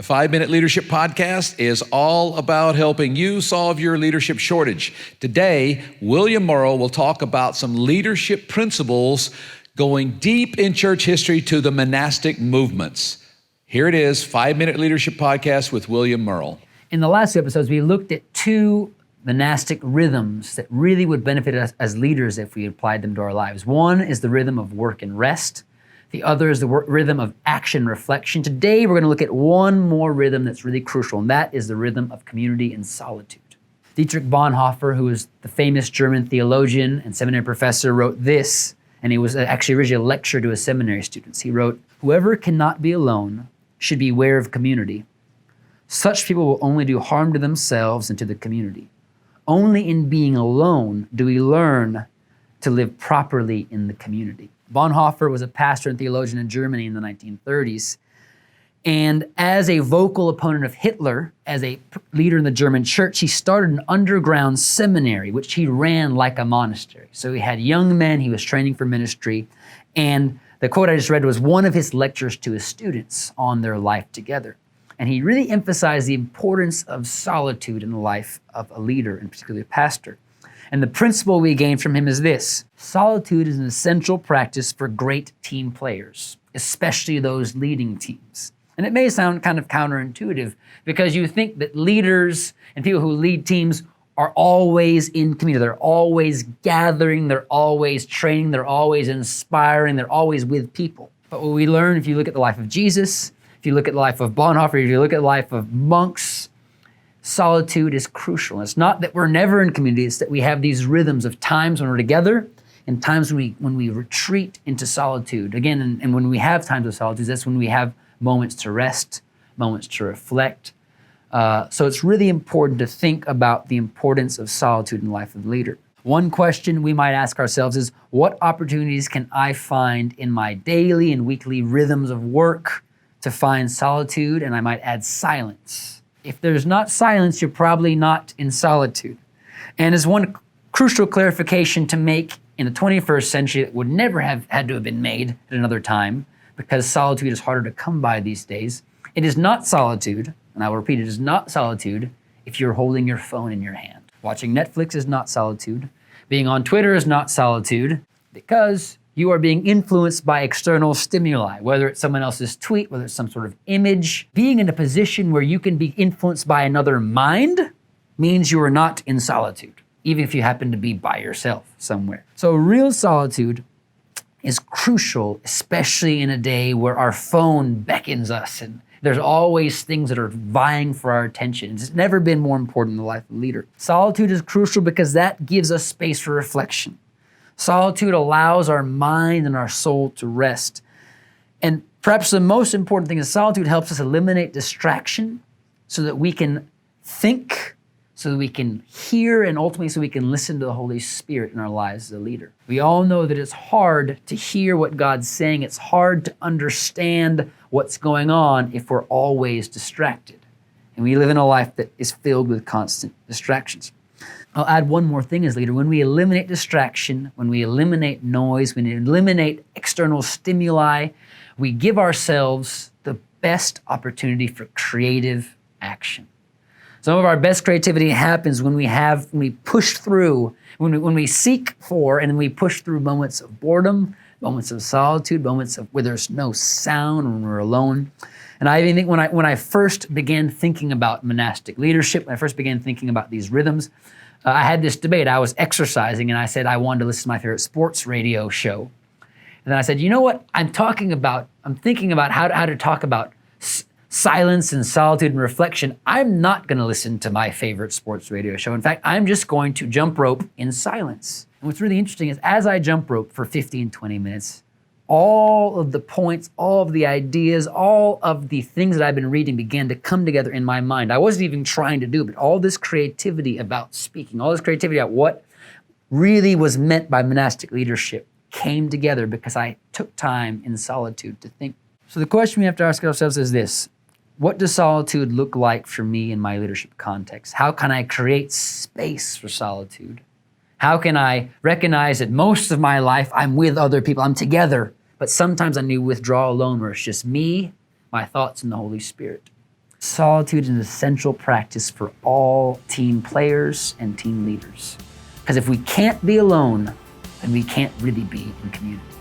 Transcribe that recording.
5-Minute Leadership Podcast is all about helping you solve your leadership shortage. Today, William Murrell will talk about some leadership principles going deep in church history to the monastic movements. Here it is, 5-Minute Leadership Podcast with William Murrell. In the last two episodes, we looked at two monastic rhythms that really would benefit us as leaders if we applied them to our lives. One is the rhythm of work and rest. The other is the rhythm of action reflection. Today, we're going to look at one more rhythm that's really crucial, and that is the rhythm of community and solitude. Dietrich Bonhoeffer, who is the famous German theologian and seminary professor, wrote this, and he was actually originally a lecturer to his seminary students. He wrote, "Whoever cannot be alone should beware of community. Such people will only do harm to themselves and to the community. Only in being alone do we learn to live properly in the community." Bonhoeffer was a pastor and theologian in Germany in the 1930s. And as a vocal opponent of Hitler, as a leader in the German church, he started an underground seminary, which he ran like a monastery. So he had young men he was training for ministry. And the quote I just read was one of his lectures to his students on their life together. And he really emphasized the importance of solitude in the life of a leader, and particularly a pastor. And the principle we gain from him is this: solitude is an essential practice for great team players, especially those leading teams. And it may sound kind of counterintuitive because you think that leaders and people who lead teams are always in community. They're always gathering, they're always training, they're always inspiring, they're always with people. But what we learn, if you look at the life of Jesus, if you look at the life of Bonhoeffer, if you look at the life of monks, solitude is crucial. It's not that we're never in community, it's that we have these rhythms of times when we're together and times when we retreat into solitude. Again, and when we have times of solitude, that's when we have moments to rest, moments to reflect. So it's really important to think about the importance of solitude in the life of the leader. One question we might ask ourselves is, what opportunities can I find in my daily and weekly rhythms of work to find solitude? And I might add silence. If there's not silence, you're probably not in solitude. And as one crucial clarification to make in the 21st century that would never have had to have been made at another time, because solitude is harder to come by these days, it is not solitude, and I will repeat, it is not solitude if you're holding your phone in your hand. Watching Netflix is not solitude. Being on Twitter is not solitude, because you are being influenced by external stimuli, whether it's someone else's tweet, whether it's some sort of image. Being in a position where you can be influenced by another mind means you are not in solitude, even if you happen to be by yourself somewhere. So real solitude is crucial, especially in a day where our phone beckons us and there's always things that are vying for our attention. It's never been more important in the life of a leader. Solitude is crucial because that gives us space for reflection. Solitude allows our mind and our soul to rest. And perhaps the most important thing is solitude helps us eliminate distraction so that we can think, so that we can hear, and ultimately so we can listen to the Holy Spirit in our lives as a leader. We all know that it's hard to hear what God's saying. It's hard to understand what's going on if we're always distracted. And we live in a life that is filled with constant distractions. I'll add one more thing as leader. When we eliminate distraction, when we eliminate noise, when we eliminate external stimuli, we give ourselves the best opportunity for creative action. Some of our best creativity happens when we push through, when we seek for and we push through moments of boredom, moments of solitude, moments where there's no sound, when we're alone. And I even think when I first began thinking about monastic leadership, when I first began thinking about these rhythms, I had this debate. I was exercising and I said I wanted to listen to my favorite sports radio show. And then I said, you know what? I'm thinking about how to talk about silence and solitude and reflection. I'm not going to listen to my favorite sports radio show. In fact, I'm just going to jump rope in silence. And what's really interesting is as I jump rope for 15, 20 minutes, all of the points, all of the ideas, all of the things that I've been reading began to come together in my mind. I wasn't even trying to do it, but all this creativity about speaking, all this creativity about what really was meant by monastic leadership came together because I took time in solitude to think. So the question we have to ask ourselves is this: what does solitude look like for me in my leadership context? How can I create space for solitude? How can I recognize that most of my life I'm with other people, I'm together, but sometimes I need to withdraw alone where it's just me, my thoughts, and the Holy Spirit? Solitude is an essential practice for all team players and team leaders. Because if we can't be alone, then we can't really be in community.